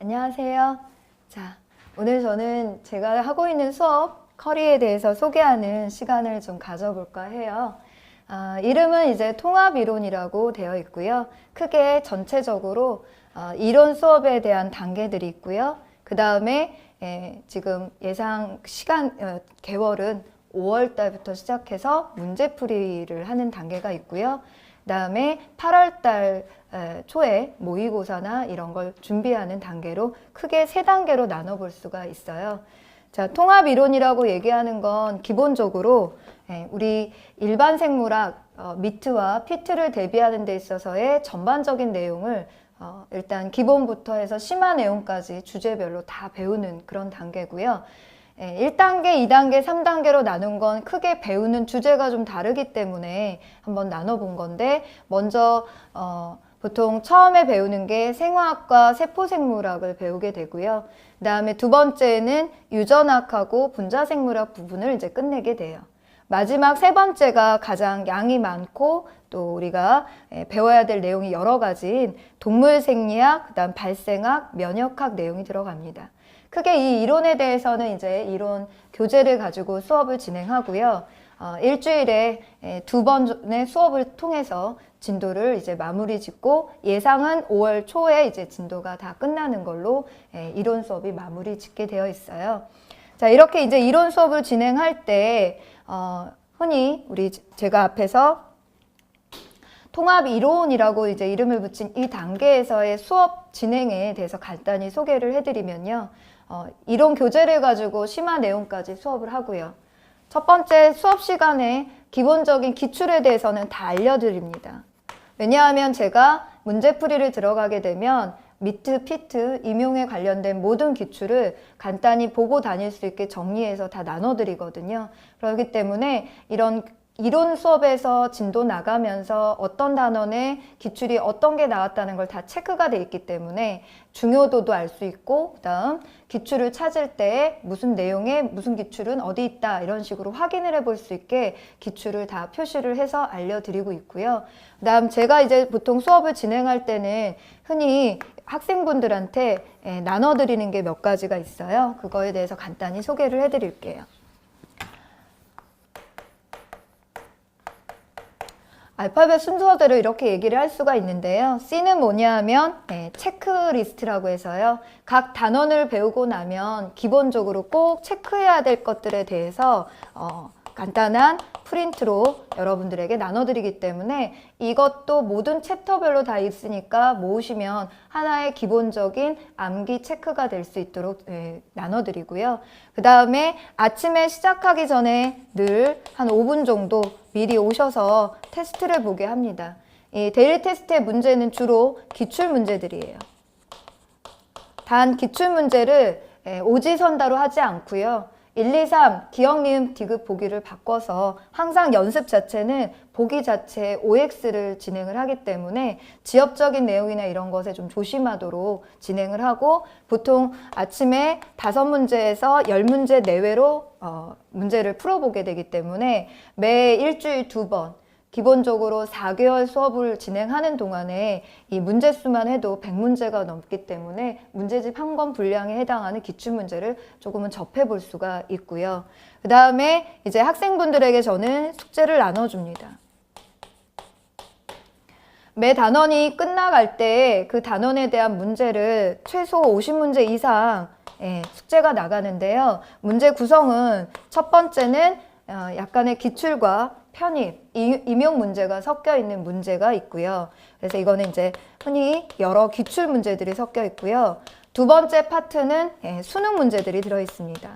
안녕하세요. 자, 오늘 저는 제가 하고 있는 수업 커리에 대해서 소개하는 시간을 좀 가져볼까 해요. 이름은 이제 통합이론이라고 되어 있고요. 크게 전체적으로 이론 수업에 대한 단계들이 있고요. 그 다음에 지금 예상 시간 개월은 5월 달부터 시작해서 문제풀이를 하는 단계가 있고요. 그 다음에 8월 달 초에 모의고사나 이런 걸 준비하는 단계로 크게 3단계로 나눠볼 수가 있어요. 자, 통합이론이라고 얘기하는 건 기본적으로 우리 일반 생물학 미트와 피트를 대비하는 데 있어서의 전반적인 내용을 일단 기본부터 해서 심화 내용까지 주제별로 다 배우는 그런 단계고요. 1단계, 2단계, 3단계로 나눈 건 크게 배우는 주제가 좀 다르기 때문에 한번 나눠본 건데, 먼저 보통 처음에 배우는 게 생화학과 세포생물학을 배우게 되고요. 그 다음에 두 번째는 유전학하고 분자생물학 부분을 이제 끝내게 돼요. 마지막 세 번째가 가장 양이 많고 또 우리가 배워야 될 내용이 여러 가지인 동물생리학, 그 다음 발생학, 면역학 내용이 들어갑니다. 크게 이 이론에 대해서는 이제 이론 교재를 가지고 수업을 진행하고요. 일주일에 2번의 수업을 통해서 진도를 이제 마무리 짓고 예상은 5월 초에 이제 진도가 다 끝나는 걸로 이론 수업이 마무리 짓게 되어 있어요. 자, 이렇게 이제 이론 수업을 진행할 때 흔히 제가 앞에서 통합 이론이라고 이제 이름을 붙인 이 단계에서의 수업 진행에 대해서 간단히 소개를 해드리면요. 이론 교재를 가지고 심화 내용까지 수업을 하고요. 첫 번째 수업 시간에 기본적인 기출에 대해서는 다 알려드립니다. 왜냐하면 제가 문제풀이를 들어가게 되면 미트, 피트, 임용에 관련된 모든 기출을 간단히 보고 다닐 수 있게 정리해서 다 나눠드리거든요. 그렇기 때문에 이런 이론 수업에서 진도 나가면서 어떤 단원의 기출이 어떤 게 나왔다는 걸 다 체크가 돼 있기 때문에 중요도도 알 수 있고, 그 다음 기출을 찾을 때 무슨 내용에 무슨 기출은 어디 있다 이런 식으로 확인을 해볼 수 있게 기출을 다 표시를 해서 알려드리고 있고요. 그 다음 제가 이제 보통 수업을 진행할 때는 흔히 학생분들한테 나눠드리는 게 몇 가지가 있어요. 그거에 대해서 간단히 소개를 해드릴게요. 알파벳 순서대로 이렇게 얘기를 할 수가 있는데요. C는 뭐냐 하면 체크리스트라고 해서요. 각 단원을 배우고 나면 기본적으로 꼭 체크해야 될 것들에 대해서 간단한 프린트로 여러분들에게 나눠드리기 때문에 이것도 모든 챕터별로 다 있으니까 모으시면 하나의 기본적인 암기 체크가 될 수 있도록 나눠드리고요. 그 다음에 아침에 시작하기 전에 늘 한 5분 정도 미리 오셔서 테스트를 보게 합니다. 이 데일리 테스트의 문제는 주로 기출 문제들이에요. 단 기출 문제를 오지선다로 하지 않고요. 1, 2, 3 기억, 니은, 디귿 보기를 바꿔서 항상 연습 자체는 보기 자체에 OX를 진행을 하기 때문에 지엽적인 내용이나 이런 것에 좀 조심하도록 진행을 하고, 보통 아침에 5문제에서 10문제 내외로 문제를 풀어보게 되기 때문에 매 일주일 2번 기본적으로 4개월 수업을 진행하는 동안에 이 문제수만 해도 100문제가 넘기 때문에 문제집 한 권 분량에 해당하는 기출문제를 조금은 접해볼 수가 있고요. 그 다음에 이제 학생분들에게 저는 숙제를 나눠줍니다. 매 단원이 끝나갈 때 그 단원에 대한 문제를 최소 50문제 이상 숙제가 나가는데요. 문제 구성은 첫 번째는 약간의 기출과 편입, 임용 문제가 섞여 있는 문제가 있고요. 그래서 이거는 이제 흔히 여러 기출 문제들이 섞여 있고요. 두 번째 파트는 수능 문제들이 들어 있습니다.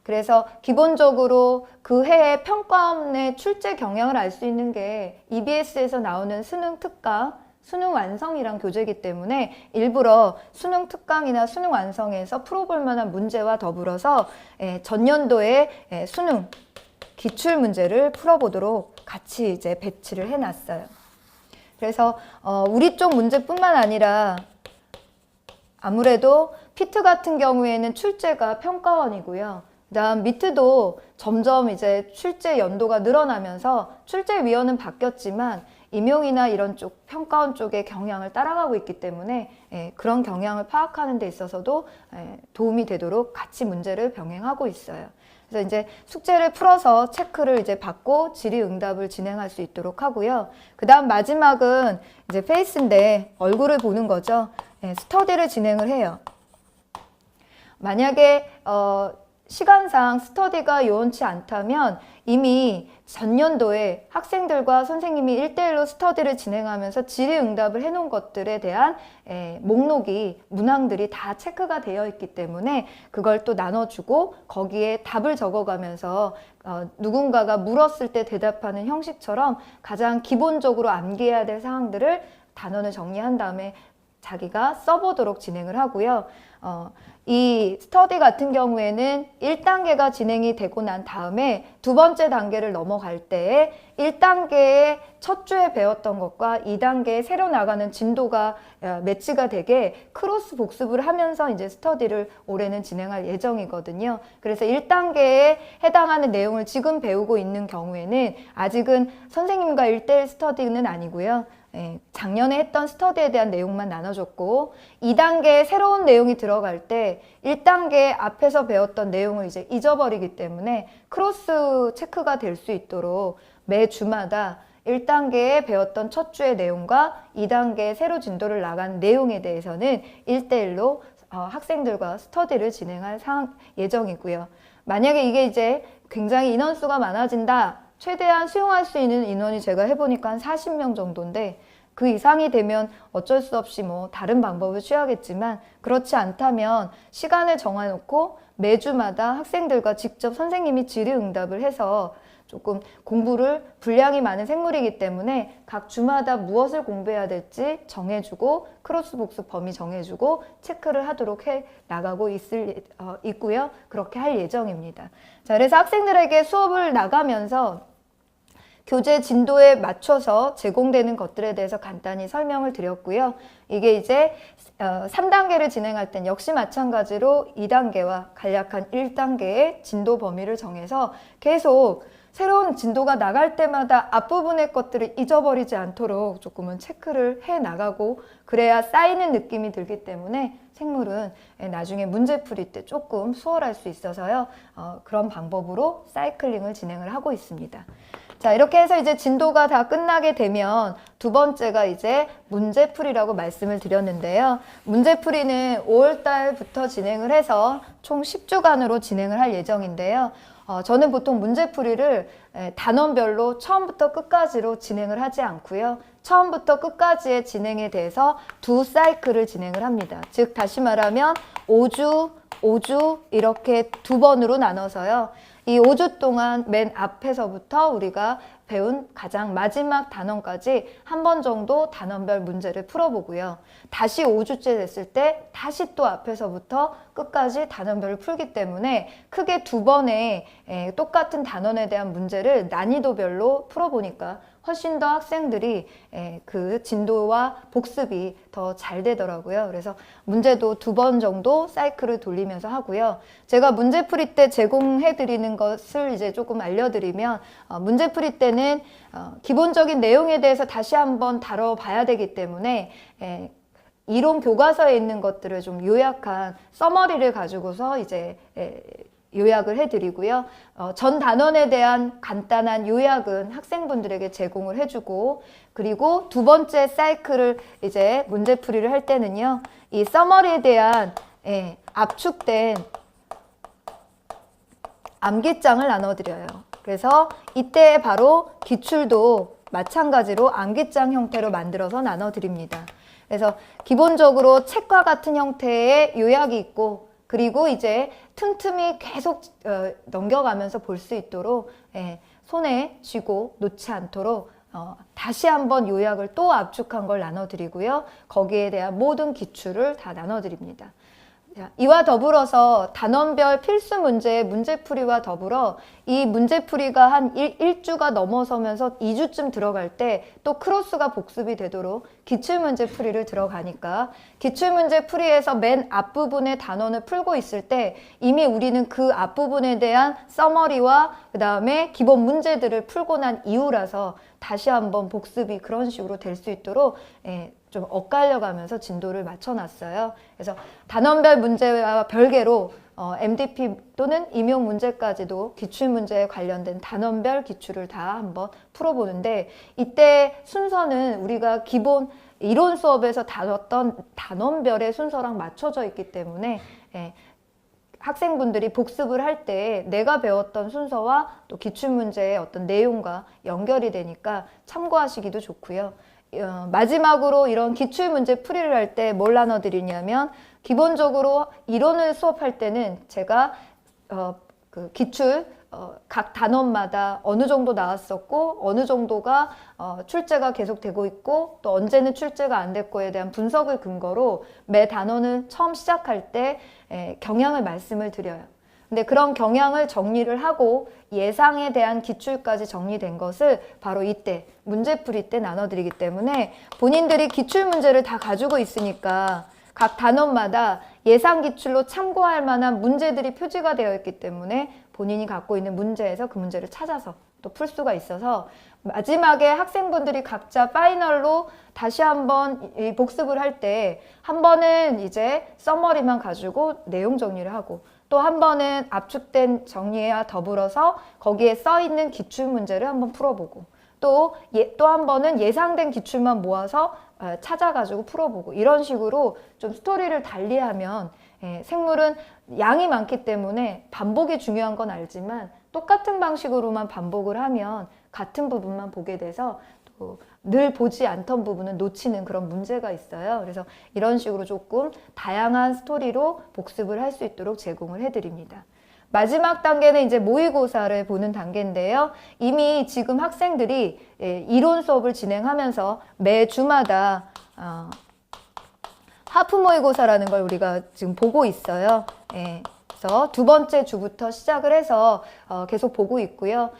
그래서 기본적으로 그 해의 평가원의 출제 경향을 알 수 있는 게 EBS에서 나오는 수능 특강, 수능 완성이란 교재이기 때문에 일부러 수능 특강이나 수능 완성에서 풀어볼 만한 문제와 더불어서 전년도의 수능 기출 문제를 풀어보도록 같이 이제 배치를 해놨어요. 그래서 우리 쪽 문제뿐만 아니라 아무래도 피트 같은 경우에는 출제가 평가원이고요. 그다음 미트도 점점 이제 출제 연도가 늘어나면서 출제위원은 바뀌었지만 임용이나 이런 쪽 평가원 쪽의 경향을 따라가고 있기 때문에 그런 경향을 파악하는 데 있어서도 도움이 되도록 같이 문제를 병행하고 있어요. 그래서 이제 숙제를 풀어서 체크를 이제 받고 질의응답을 진행할 수 있도록 하고요. 그 다음 마지막은 이제 페이스인데 얼굴을 보는 거죠. 스터디를 진행을 해요. 만약에 시간상 스터디가 요원치 않다면 이미 전년도에 학생들과 선생님이 1대1로 스터디를 진행하면서 질의응답을 해놓은 것들에 대한 목록이, 문항들이 다 체크가 되어 있기 때문에 그걸 또 나눠주고 거기에 답을 적어가면서 누군가가 물었을 때 대답하는 형식처럼 가장 기본적으로 암기해야 될 사항들을 단원을 정리한 다음에 자기가 써보도록 진행을 하고요. 이 스터디 같은 경우에는 1단계가 진행이 되고 난 다음에 두 번째 단계를 넘어갈 때에 1단계의 첫 주에 배웠던 것과 2단계에 새로 나가는 진도가 매치가 되게 크로스 복습을 하면서 이제 스터디를 올해는 진행할 예정이거든요. 그래서 1단계에 해당하는 내용을 지금 배우고 있는 경우에는 아직은 선생님과 1대1 스터디는 아니고요. 작년에 했던 스터디에 대한 내용만 나눠줬고 2단계에 새로운 내용이 들어갈 때 1단계 앞에서 배웠던 내용을 이제 잊어버리기 때문에 크로스 체크가 될 수 있도록 매 주마다 1단계에 배웠던 첫 주의 내용과 2단계에 새로 진도를 나간 내용에 대해서는 1대1로 학생들과 스터디를 진행할 예정이고요. 만약에 이게 이제 굉장히 인원수가 많아진다. 최대한 수용할 수 있는 인원이 제가 해보니까 한 40명 정도인데 그 이상이 되면 어쩔 수 없이 뭐 다른 방법을 취하겠지만 그렇지 않다면 시간을 정해놓고 매주마다 학생들과 직접 선생님이 질의응답을 해서 조금 공부를 분량이 많은 생물이기 때문에 각 주마다 무엇을 공부해야 될지 정해주고 크로스 복습 범위 정해주고 체크를 하도록 해 나가고 있고요. 그렇게 할 예정입니다. 자, 그래서 학생들에게 수업을 나가면서 교재 진도에 맞춰서 제공되는 것들에 대해서 간단히 설명을 드렸고요. 이게 이제 3단계를 진행할 땐 역시 마찬가지로 2단계와 간략한 1단계의 진도 범위를 정해서 계속 새로운 진도가 나갈 때마다 앞부분의 것들을 잊어버리지 않도록 조금은 체크를 해 나가고 그래야 쌓이는 느낌이 들기 때문에 생물은 나중에 문제 풀이 때 조금 수월할 수 있어서요. 그런 방법으로 사이클링을 진행을 하고 있습니다. 자, 이렇게 해서 이제 진도가 다 끝나게 되면 두 번째가 이제 문제풀이라고 말씀을 드렸는데요. 문제풀이는 5월달부터 진행을 해서 총 10주간으로 진행을 할 예정인데요. 저는 보통 문제풀이를 단원별로 처음부터 끝까지로 진행을 하지 않고요. 처음부터 끝까지의 진행에 대해서 두 사이클을 진행을 합니다. 즉 다시 말하면 5주 이렇게 두 번으로 나눠서요. 이 5주 동안 맨 앞에서부터 우리가 배운 가장 마지막 단원까지 한 번 정도 단원별 문제를 풀어보고요. 다시 5주째 됐을 때 다시 또 앞에서부터 끝까지 단원별을 풀기 때문에 크게 두 번의 똑같은 단원에 대한 문제를 난이도별로 풀어보니까 훨씬 더 학생들이 그 진도와 복습이 더 잘 되더라고요. 그래서 문제도 두 번 정도 사이클을 돌리면서 하고요. 제가 문제풀이 때 제공해드리는 것을 이제 조금 알려드리면 문제풀이 때는 기본적인 내용에 대해서 다시 한번 다뤄봐야 되기 때문에 이론 교과서에 있는 것들을 좀 요약한 서머리를 가지고서 이제 요약을 해드리고요. 전 단원에 대한 간단한 요약은 학생분들에게 제공을 해주고 그리고 두 번째 사이클을 이제 문제풀이를 할 때는요. 이 서머리에 대한 압축된 암기장을 나눠드려요. 그래서 이때 바로 기출도 마찬가지로 암기장 형태로 만들어서 나눠드립니다. 그래서 기본적으로 책과 같은 형태의 요약이 있고 그리고 이제 틈틈이 계속 넘겨가면서 볼 수 있도록 손에 쥐고 놓지 않도록 다시 한번 요약을 또 압축한 걸 나눠드리고요. 거기에 대한 모든 기출을 다 나눠드립니다. 이와 더불어서 단원별 필수 문제의 문제풀이와 더불어 이 문제풀이가 한 1주가 넘어서면서 2주쯤 들어갈 때 또 크로스가 복습이 되도록 기출문제풀이를 들어가니까 기출문제풀이에서 맨 앞부분의 단원을 풀고 있을 때 이미 우리는 그 앞부분에 대한 서머리와 그 다음에 기본 문제들을 풀고 난 이후라서 다시 한번 복습이 그런 식으로 될 수 있도록 좀 엇갈려 가면서 진도를 맞춰놨어요. 그래서 단원별 문제와 별개로 MDP 또는 임용 문제까지도 기출문제에 관련된 단원별 기출을 다 한번 풀어보는데, 이때 순서는 우리가 기본 이론 수업에서 다뤘던 단원별의 순서랑 맞춰져 있기 때문에 학생분들이 복습을 할 때 내가 배웠던 순서와 또 기출문제의 어떤 내용과 연결이 되니까 참고하시기도 좋고요. 마지막으로 이런 기출문제 풀이를 할 때 뭘 나눠드리냐면, 기본적으로 이론을 수업할 때는 제가 그 기출 각 단원마다 어느 정도 나왔었고 어느 정도가 출제가 계속되고 있고 또 언제는 출제가 안 됐고에 대한 분석을 근거로 매 단원을 처음 시작할 때 경향을 말씀을 드려요. 근데 그런 경향을 정리를 하고 예상에 대한 기출까지 정리된 것을 바로 이때 문제풀이 때 나눠드리기 때문에, 본인들이 기출문제를 다 가지고 있으니까 각 단원마다 예상 기출로 참고할 만한 문제들이 표지가 되어 있기 때문에 본인이 갖고 있는 문제에서 그 문제를 찾아서 또 풀 수가 있어서, 마지막에 학생분들이 각자 파이널로 다시 한번 이 복습을 할 때 한 번은 이제 서머리만 가지고 내용 정리를 하고, 또 한 번은 압축된 정리와 더불어서 거기에 써 있는 기출 문제를 한번 풀어보고, 또 한 번은 예상된 기출만 모아서 찾아가지고 풀어보고, 이런 식으로 좀 스토리를 달리하면 생물은 양이 많기 때문에 반복이 중요한 건 알지만 똑같은 방식으로만 반복을 하면 같은 부분만 보게 돼서 또 늘 보지 않던 부분은 놓치는 그런 문제가 있어요. 그래서 이런 식으로 조금 다양한 스토리로 복습을 할 수 있도록 제공을 해드립니다. 마지막 단계는 이제 모의고사를 보는 단계인데요. 이미 지금 학생들이 이론 수업을 진행하면서 매 주마다 하프 모의고사라는 걸 우리가 지금 보고 있어요. 그래서 두 번째 주부터 시작을 해서 계속 보고 있고요.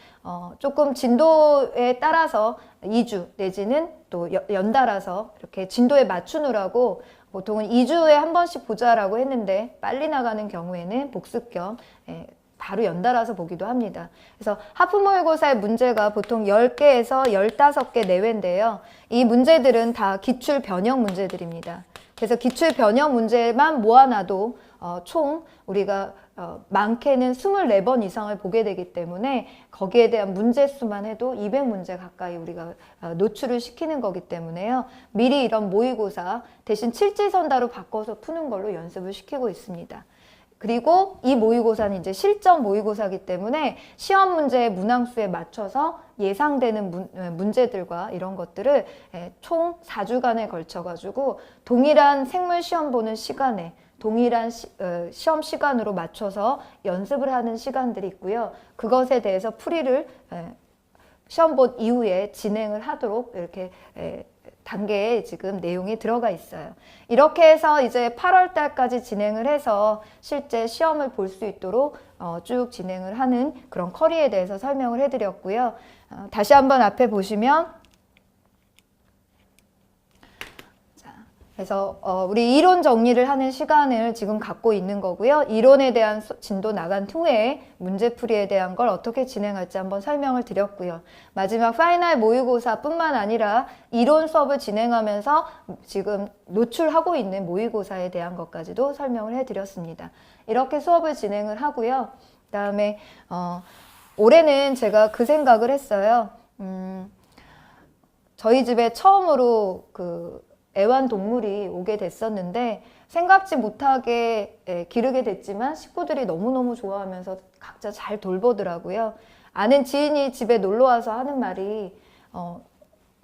조금 진도에 따라서 2주 내지는 또 연달아서 이렇게 진도에 맞추느라고 보통은 2주에 한 번씩 보자라고 했는데, 빨리 나가는 경우에는 복습 겸 바로 연달아서 보기도 합니다. 그래서 하프 모의고사의 문제가 보통 10개에서 15개 내외인데요. 이 문제들은 다 기출 변형 문제들입니다. 그래서 기출 변형 문제만 모아놔도 총 우리가 많게는 24번 이상을 보게 되기 때문에 거기에 대한 문제 수만 해도 200문제 가까이 우리가 노출을 시키는 거기 때문에요. 미리 이런 모의고사 대신 칠지선다로 바꿔서 푸는 걸로 연습을 시키고 있습니다. 그리고 이 모의고사는 이제 실전 모의고사이기 때문에 시험 문제의 문항수에 맞춰서 예상되는 문제들과 이런 것들을 총 4주간에 걸쳐 가지고 동일한 생물 시험 보는 시간에 동일한 시험 시간으로 맞춰서 연습을 하는 시간들이 있고요. 그것에 대해서 풀이를 시험 본 이후에 진행을 하도록 이렇게 단계에 지금 내용이 들어가 있어요. 이렇게 해서 이제 8월 달까지 진행을 해서 실제 시험을 볼 수 있도록 쭉 진행을 하는 그런 커리에 대해서 설명을 해드렸고요. 다시 한번 앞에 보시면, 그래서 우리 이론 정리를 하는 시간을 지금 갖고 있는 거고요. 이론에 대한 진도 나간 후에 문제풀이에 대한 걸 어떻게 진행할지 한번 설명을 드렸고요. 마지막 파이널 모의고사뿐만 아니라 이론 수업을 진행하면서 지금 노출하고 있는 모의고사에 대한 것까지도 설명을 해드렸습니다. 이렇게 수업을 진행을 하고요. 그다음에 올해는 제가 그 생각을 했어요. 저희 집에 처음으로 애완동물이 오게 됐었는데, 생각지 못하게 기르게 됐지만 식구들이 너무너무 좋아하면서 각자 잘 돌보더라고요. 아는 지인이 집에 놀러와서 하는 말이,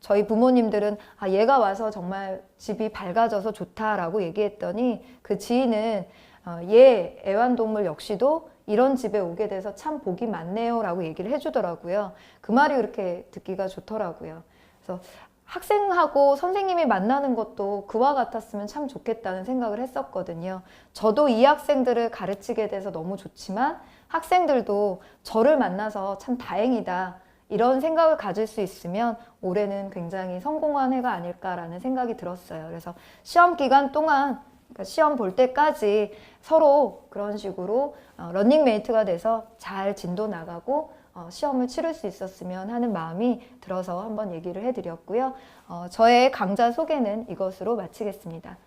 저희 부모님들은 얘가 와서 정말 집이 밝아져서 좋다라고 얘기했더니, 그 지인은 얘 애완동물 역시도 이런 집에 오게 돼서 참 복이 많네요 라고 얘기를 해주더라고요. 그 말이 그렇게 듣기가 좋더라고요. 그래서 학생하고 선생님이 만나는 것도 그와 같았으면 참 좋겠다는 생각을 했었거든요. 저도 이 학생들을 가르치게 돼서 너무 좋지만 학생들도 저를 만나서 참 다행이다, 이런 생각을 가질 수 있으면 올해는 굉장히 성공한 해가 아닐까라는 생각이 들었어요. 그래서 시험 기간 동안 그러니까 시험 볼 때까지 서로 그런 식으로 런닝메이트가 돼서 잘 진도 나가고 시험을 치를 수 있었으면 하는 마음이 들어서 한번 얘기를 해드렸고요. 저의 강좌 소개는 이것으로 마치겠습니다.